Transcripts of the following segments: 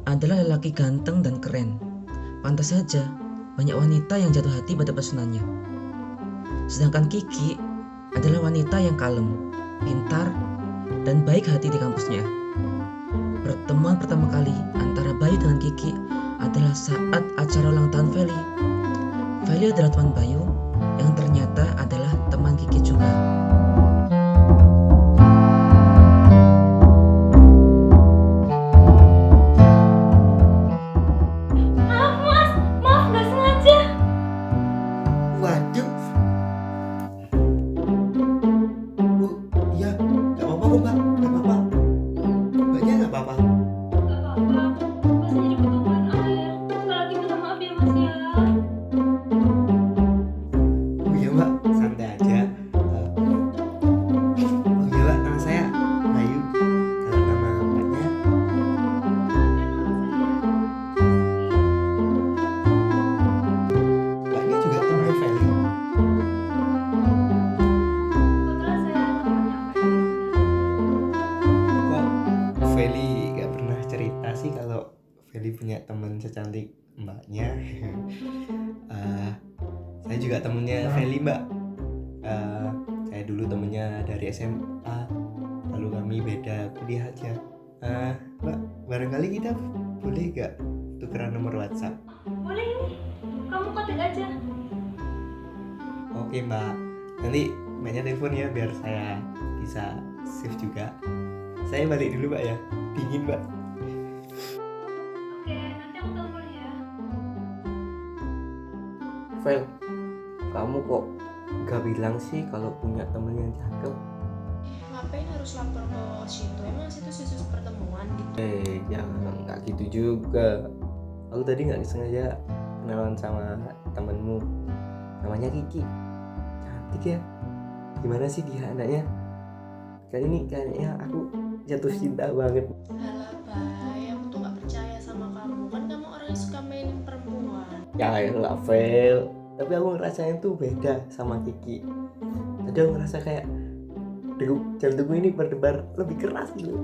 adalah lelaki ganteng dan keren. Pantas saja banyak wanita yang jatuh hati pada pesonanya. Sedangkan Kiki adalah wanita yang kalem, pintar, dan baik hati di kampusnya. Pertemuan pertama kali antara Bayu dengan Kiki adalah saat acara ulang tahun Feli. Feli adalah teman Bayu yang ternyata adalah teman Kiki juga. Maaf mas, maaf nggak sengaja. Waduh, Bu, iya, nggak apa-apa kok Mbak, nggak apa-apa. Mbaknya nggak apa-apa. Nggak apa-apa, masnya jadi ketutupan air. Sekali lagi minta maaf ya mas ya. Oh iya Mbak, santai aja. Oh iya Mbak, nama saya Bayu. Kalau nama Mbaknya, Mbaknya juga temannya Feli. Kebetulan saya temannya Feli. Kok Feli nggak pernah cerita sih kalau Feli punya teman secantik Mbaknya? Eh, saya juga temennya Feli Mbak. Saya dulu temennya dari SMA, lalu kami beda kuliah aja. Mbak, barangkali kita boleh gak tukeran nomor WhatsApp? Boleh ini, kamu kontak aja. Oke Mbak, nanti Mbaknya telepon ya biar saya bisa save juga. Saya balik dulu Mbak ya, dingin Mbak. Oke, nanti aku telepon ya. Vel, kamu kok gak bilang sih kalau punya temen yang cakep? Ngapain harus lapor ke situ? Emang situ khusus pertemuan gitu? Jangan gak gitu juga. Aku tadi gak sengaja kenalan sama temenmu, namanya Kiki. Cantik ya. Gimana sih dia anaknya? Kali ini kayaknya aku jatuh cinta banget. Halah Bay, aku tuh gak percaya sama kamu. Kan kamu orang yang suka mainin perempuan. Ya lah Vel, tapi aku ngerasain tuh beda sama Kiki. Tadi aku ngerasa kayak degup jantungku ini berdebar lebih keras gitu.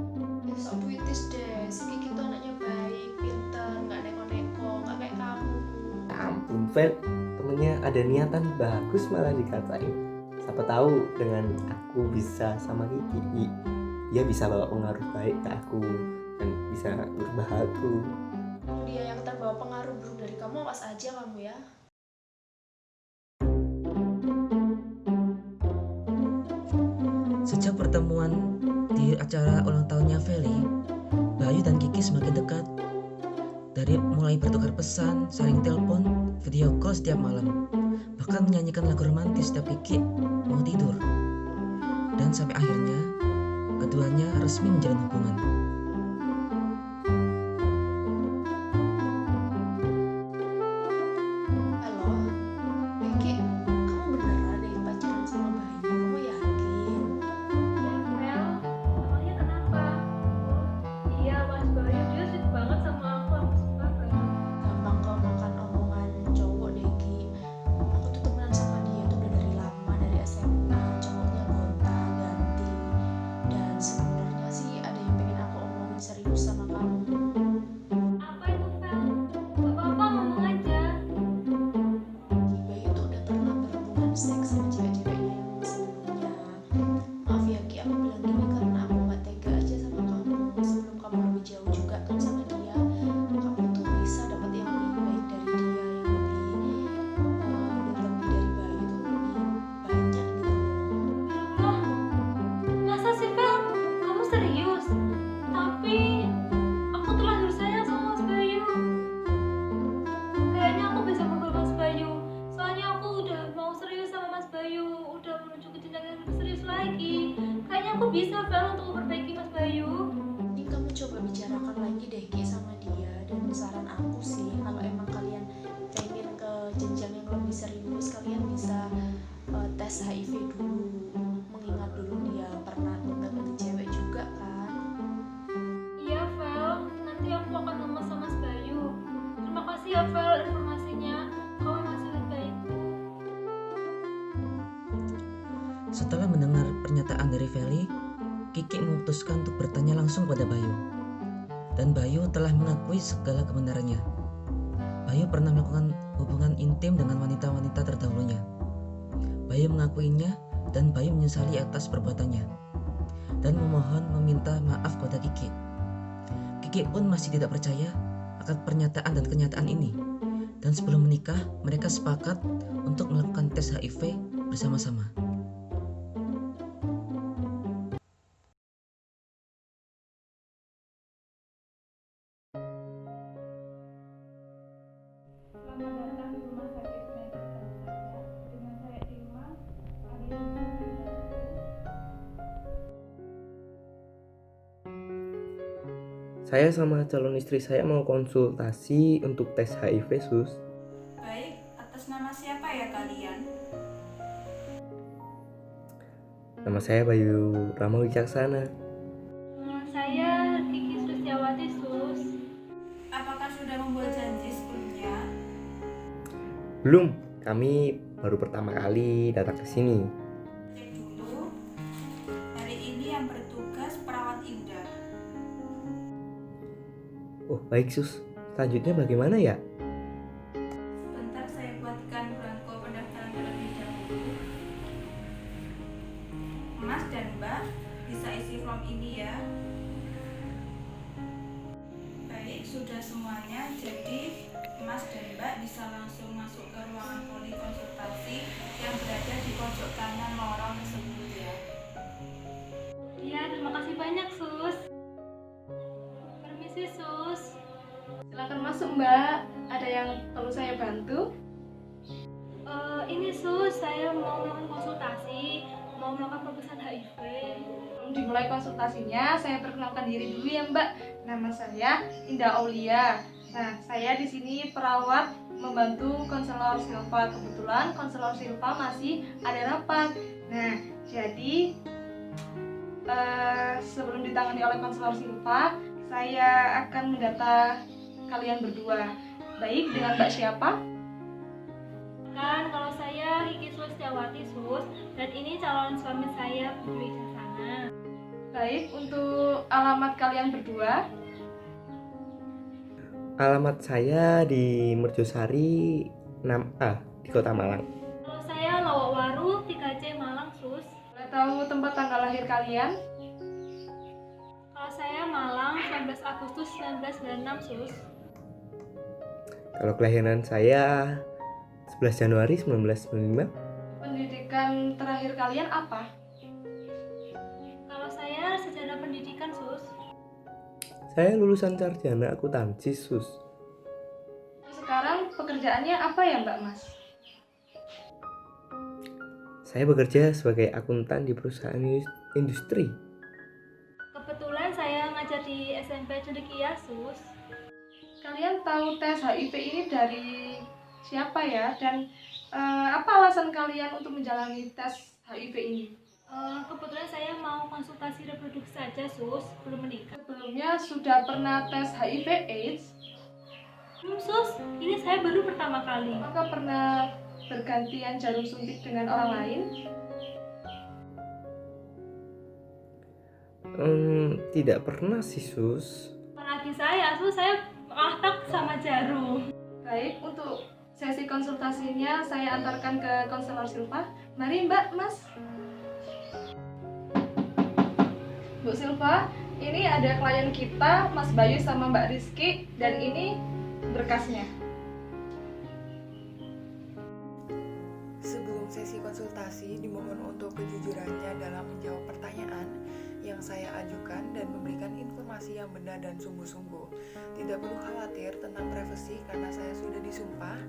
Sok puitis deh, si Kiki tuh anaknya baik, pintar, gak neko-neko, gak kayak kamu. Ya ampun Vel, temennya ada niatan bagus malah dikatain. Siapa tahu dengan aku bisa sama Kiki, dia bisa bawa pengaruh baik ke aku dan bisa berubah aku. Dia yang terbawa pengaruh buruk dari kamu, awas aja kamu ya. Sejak pertemuan di acara ulang tahunnya Feli, Bayu dan Kiki semakin dekat. Dari mulai bertukar pesan, saling telepon, video call setiap malam, bahkan menyanyikan lagu romantis setiap Kiki mau tidur. Dan sampai akhirnya, keduanya resmi menjalin hubungan. Halo, Kiki, kamu beneran deh pacaran sama Bayu? Kamu yakin? Ya Mel, emangnya kenapa? Oh, iya mas Bayu, dia sweet banget sama aku suka banget. Gampang kau makan omongan cowok deh Ki. Aku tuh temenan sama dia tuh udah dari lama, dari SMA. Cowoknya gonta ganti, dan sebenarnya sih ada yang pengen aku omongin serius sama kamu. Apa itu Fel? Gak apa-apa, ngomong aja. Ki Bayu tuh udah pernah berhubungan seks sama cewek-ceweknya yang sebelumnya. Maaf ya Ki, aku bilang gini karena aku gak tega aja sama kamu. Sebelum kamu lebih jauh juga kan sama dia, kamu tuh bisa dapat yang lebih baik dari dia, yang lebih dan lebih dari Bayu tuh lebih banyak gitu loh. Wah, masa sih Fel? Kamu serius? Tapi aku terlanjur sayang sama Mas Bayu. Kayaknya aku bisa merubah Mas Bayu. Soalnya aku udah mau serius sama Mas Bayu, udah menuju ke jenjang yang lebih serius lagi. Kayaknya aku bisa Fel untuk memperbaiki Mas Bayu. Ini kamu coba bicarakan lagi deh Ki sama dia, dan saran aku sih kalau emang kalian pengen ke jenjang yang lebih serius, kalian bisa tes HIV dulu, mengingat dulu dia pernah gonta-ganti cewek juga kan. Iya Fel, nanti aku akan ngomong sama Mas Bayu. Terima kasih ya Fel informasinya. Kau masih lebih baikku. Setelah mendengar pernyataan dari Feli, Kiki memutuskan untuk bertanya langsung pada Bayu. dan Bayu telah mengakui segala kebenarannya. Bayu pernah melakukan hubungan intim dengan wanita-wanita terdahulunya. Bayu mengakuinya dan Bayu menyesali atas perbuatannya dan memohon meminta maaf kepada Kiki. Kiki pun masih tidak percaya akan pernyataan dan kenyataan ini. Dan sebelum menikah, mereka sepakat untuk melakukan tes HIV bersama-sama. Selamat datang di rumah sakit medis saya. Dengan saya Irma, ahli gizi dan Saya sama calon istri saya mau konsultasi untuk tes HIV, Sus. Baik, atas nama siapa ya kalian? Nama saya Bayu Rama Wicaksana. Saya Kiki Sustiawati Sus. Apakah sudah membuat janji sebelumnya? Belum, kami baru pertama kali datang ke sini. Cek dulu. Hari ini yang bertugas perawat Indah. Oh, baik, Sus. Selanjutnya bagaimana ya? Sebentar saya buatkan belangko pendaftaran terlebih dahulu. Mas dan Mbak bisa isi form ini ya. Baik, sudah semuanya. Jadi Mas dan Mbak bisa langsung masuk ke ruangan poli konsultasi yang berada di pojok kanan lorong tersebut ya. Iya, terima kasih banyak Sus. Permisi Sus. Silakan masuk Mbak, ada yang perlu saya bantu? Ini Sus, saya mau melakukan konsultasi, mau melakukan pemeriksaan HIV. Sebelum dimulai konsultasinya, saya perkenalkan diri dulu ya Mbak. Nama saya Indah Aulia. Nah, saya di sini perawat membantu konselor Silva. Kebetulan konselor Silva masih ada rapat. Nah, jadi sebelum ditangani oleh konselor Silva, saya akan mendata kalian berdua. Baik, dengan Mbak siapa? Kan kalau saya Kiki Sustiawati Sus, dan ini calon suami saya Budi Wicaksana. Baik, untuk alamat kalian berdua. Alamat saya di Merjosari 6A di Kota Malang. Kalau saya Lawakwaru 3C Malang Sus. Boleh tahu tempat tanggal lahir kalian? Kalau saya Malang 19 Agustus 1996 Sus. Kalau kelahiran saya 11 Januari 1995. Pendidikan terakhir kalian apa? Kalau saya sejarah pendidikan Sus. Saya lulusan sarjana akuntansi, Sus. Sekarang pekerjaannya apa ya Mbak Mas? Saya bekerja sebagai akuntan di perusahaan industri. Kebetulan saya ngajar di SMP Cendekia Sus. Kalian tahu tes HIV ini dari siapa ya? Dan apa alasan kalian untuk menjalani tes HIV ini? Kebetulan saya mau konsultasi reproduksi saja Sus, belum menikah. Sebelumnya sudah pernah tes HIV AIDS? Belum Sus, ini saya baru pertama kali. Apakah pernah bergantian jarum suntik dengan orang lain? Tidak pernah sih, Sus. Apalagi saya, Sus, saya malah sama jarum. Baik, untuk sesi konsultasinya saya antarkan ke konselor Silva. Mari Mbak, Mas. Bu Silva, ini ada klien kita, Mas Bayu sama Mbak Rizky, dan ini berkasnya. Sebelum sesi konsultasi, dimohon untuk kejujurannya dalam menjawab pertanyaan yang saya ajukan dan memberikan informasi yang benar dan sungguh-sungguh. Tidak perlu khawatir tentang privasi karena saya sudah disumpah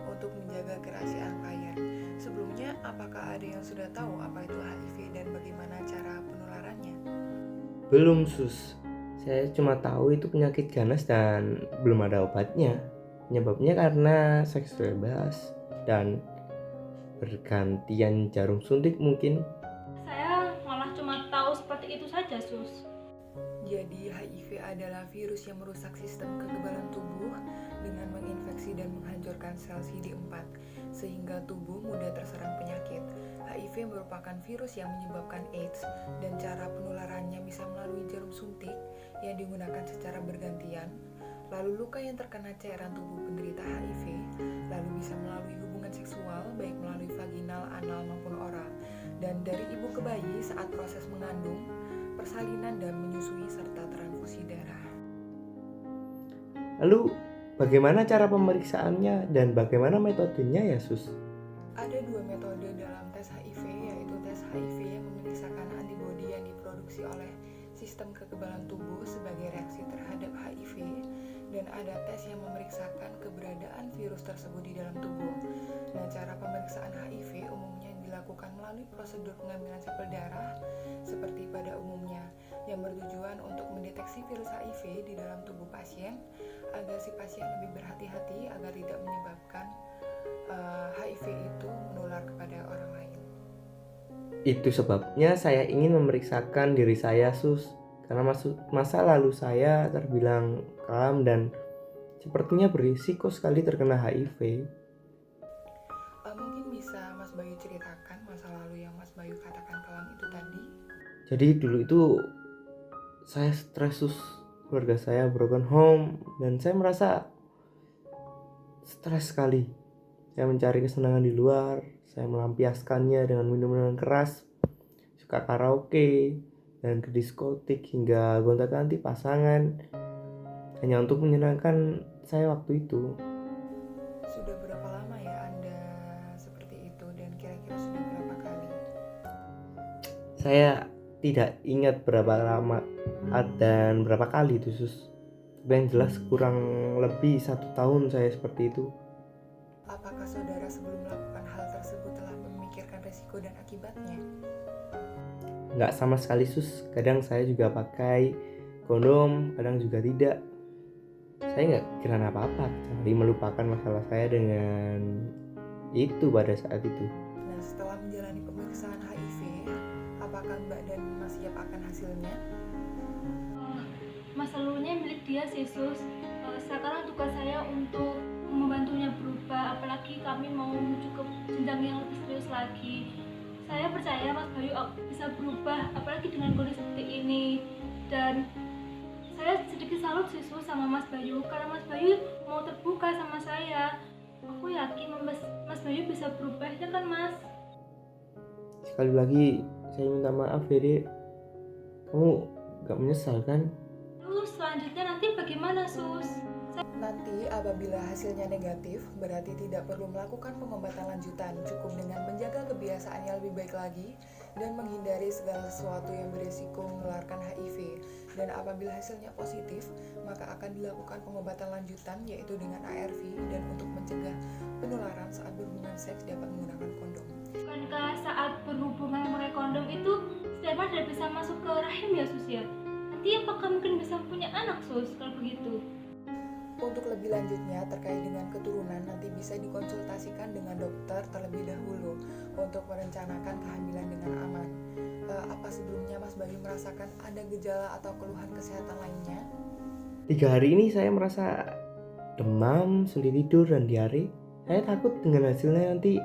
untuk menjaga kerahasiaan klien. Sebelumnya, apakah ada yang sudah tahu apa itu HIV dan bagaimana cara penularannya? Belum, Sus. Saya cuma tahu itu penyakit ganas dan belum ada obatnya. Penyebabnya karena seks bebas dan bergantian jarum suntik mungkin. Saya malah cuma tahu seperti itu saja Sus. Jadi HIV adalah virus yang merusak sistem kekebalan tubuh dengan menginfeksi dan menghancurkan sel CD4 sehingga tubuh mudah terserang penyakit. HIV merupakan virus yang menyebabkan AIDS dan cara penularannya bisa melalui jarum suntik yang digunakan secara bergantian. Lalu luka yang terkena cairan tubuh penderita HIV lalu bisa melalui hubungan seksual baik melalui vaginal, anal maupun oral, dan dari ibu ke bayi saat proses mengandung, persalinan dan menyusui serta transfusi darah. Lalu bagaimana cara pemeriksaannya dan bagaimana metodenya ya Sus? Ada dua metode dalam tes HIV, yaitu tes HIV yang memeriksakan antibodi yang diproduksi oleh sistem kekebalan tubuh sebagai reaksi terhadap HIV, dan ada tes yang memeriksakan keberadaan virus tersebut di dalam tubuh. Nah, cara pemeriksaan HIV umumnya dilakukan melalui prosedur pengambilan sampel darah seperti pada umumnya, yang bertujuan untuk mendeteksi virus HIV di dalam tubuh pasien agar si pasien lebih berhati-hati agar tidak menyebabkan HIV itu menular kepada orang lain. Itu sebabnya saya ingin memeriksakan diri saya Sus, karena masa lalu saya terbilang kelam dan sepertinya berisiko sekali terkena HIV. Mungkin bisa Mas Bayu ceritakan masa lalu yang Mas Bayu katakan kelam itu tadi? Jadi dulu itu saya stres Sus, keluarga saya broken home dan saya merasa stres sekali. Saya mencari kesenangan di luar, saya melampiaskannya dengan minum-minuman keras, suka karaoke, dan ke diskotik hingga gonta-ganti pasangan hanya untuk menyenangkan saya waktu itu. Sudah berapa lama ya Anda seperti itu dan kira-kira sudah berapa kali? Saya tidak ingat berapa lama dan berapa kali itu Sus. Tapi yang jelas kurang lebih 1 tahun saya seperti itu. Apakah saudara sebelum melakukan hal tersebut telah memikirkan resiko dan akibatnya? Nggak sama sekali Sus, kadang saya juga pakai kondom, kadang juga tidak. Saya nggak pikiran apa-apa kecuali melupakan masalah saya dengan itu pada saat itu. Nah, setelah menjalani pemeriksaan HIV, apakah Mbak dan Mas siap akan hasilnya? Masalahnya milik dia sih Sus. Sekarang tugas saya untuk membantunya berubah, apalagi kami mau menuju ke jenjang yang lebih serius lagi. Saya percaya Mas Bayu bisa berubah, apalagi dengan kondisi seperti ini. Dan saya sedikit salut sih Sus sama Mas Bayu, karena Mas Bayu mau terbuka sama saya. Aku yakin Mas Bayu bisa berubah, ya kan Mas? Sekali lagi saya minta maaf ya Dek. Kamu gak menyesal kan? Terus selanjutnya nanti bagaimana Sus? Nanti apabila hasilnya negatif, berarti tidak perlu melakukan pengobatan lanjutan, cukup dengan menjaga kebiasaan yang lebih baik lagi dan menghindari segala sesuatu yang berisiko menularkan HIV. Dan apabila hasilnya positif, maka akan dilakukan pengobatan lanjutan yaitu dengan ARV, dan untuk mencegah penularan saat berhubungan seks dapat menggunakan kondom. Bukankah saat berhubungan memakai kondom itu sperma tidak bisa masuk ke rahim ya Sus ya? Nanti apakah mungkin bisa punya anak Sus kalau begitu? Untuk lebih lanjutnya terkait dengan keturunan nanti bisa dikonsultasikan dengan dokter terlebih dahulu untuk merencanakan kehamilan dengan aman. Apa sebelumnya Mas Bayu merasakan ada gejala atau keluhan kesehatan lainnya? 3 hari ini saya merasa demam, sulit tidur, dan diare. Saya takut dengan hasilnya nanti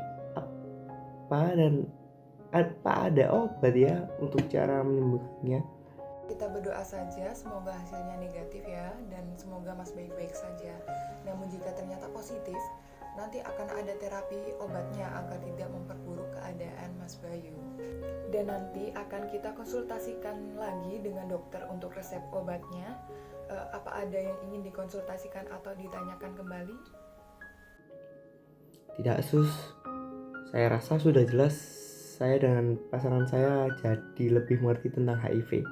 apa ada obat ya untuk cara menyembuhkannya. Kita berdoa saja semoga hasilnya negatif ya, dan semoga Mas baik-baik saja. Namun jika ternyata positif, nanti akan ada terapi obatnya agar tidak memperburuk keadaan Mas Bayu. Dan nanti akan kita konsultasikan lagi dengan dokter untuk resep obatnya. Apa ada yang ingin dikonsultasikan atau ditanyakan kembali? Tidak Sus, saya rasa sudah jelas saya dengan pasangan saya jadi lebih mengerti tentang HIV.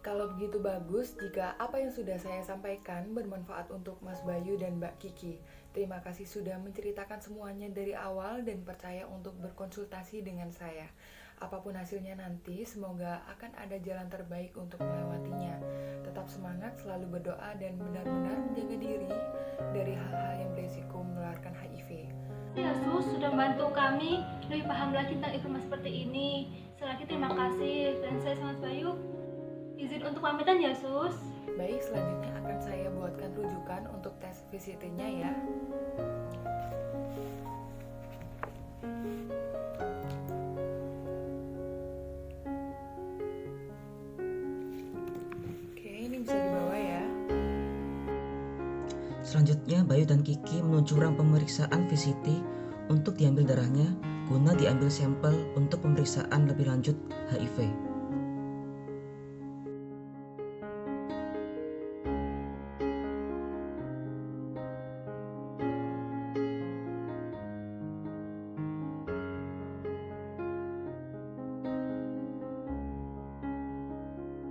Kalau begitu bagus jika apa yang sudah saya sampaikan bermanfaat untuk Mas Bayu dan Mbak Kiki. Terima kasih sudah menceritakan semuanya dari awal dan percaya untuk berkonsultasi dengan saya. Apapun hasilnya nanti, semoga akan ada jalan terbaik untuk melewatinya. Tetap semangat, selalu berdoa, dan benar-benar menjaga diri dari hal-hal yang beresiko menularkan HIV. Ya Sus sudah membantu kami lebih paham lagi tentang informasi seperti ini. Sekali lagi terima kasih, dan saya sama Mas Bayu Izin untuk pamitan ya, Sus. Baik, selanjutnya akan saya buatkan rujukan untuk tes VCT-nya ya. Oke, ini bisa dibawa ya. Selanjutnya, Bayu dan Kiki menuju ruang pemeriksaan VCT untuk diambil darahnya guna diambil sampel untuk pemeriksaan lebih lanjut HIV.